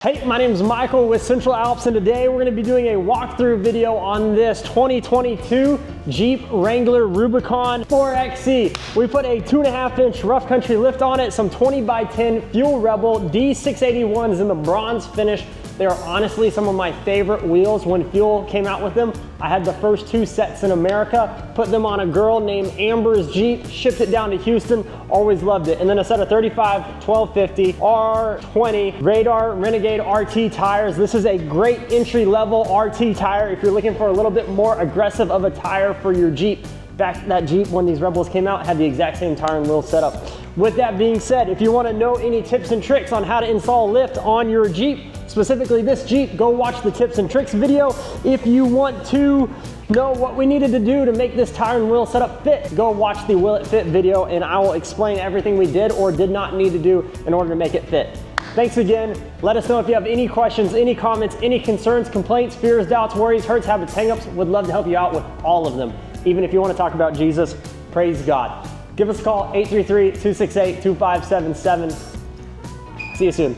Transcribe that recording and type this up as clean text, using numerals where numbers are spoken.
Hey, my name is Michael with Central Alps, and today we're going to be doing a walkthrough video on this 2022 Jeep Wrangler Rubicon 4XC. We put a 2.5-inch rough country lift on it, some 20x10 Fuel Rebel D681s in the bronze finish. They are honestly some of my favorite wheels. When Fuel came out with them, I had the first 2 sets in America, put them on a girl named Amber's Jeep, shipped it down to Houston, always loved it. And then a set of 35 1250 R20 Radar Renegade RT tires. This is a great entry level RT tire if you're looking for a little bit more aggressive of a tire for your Jeep. Back that Jeep, when these Rebels came out, had the exact same tire and wheel setup. With that being said, if you want to know any tips and tricks on how to install lift on your Jeep, specifically this Jeep, go watch the tips and tricks video. If you want to know what we needed to do to make this tire and wheel setup fit, go watch the Will It Fit video and I will explain everything we did or did not need to do in order to make it fit. Thanks again. Let us know if you have any questions, any comments, any concerns, complaints, fears, doubts, worries, hurts, habits, hangups. Would love to help you out with all of them. Even if you want to talk about Jesus, praise God. Give us a call, 833-268-2577. See you soon.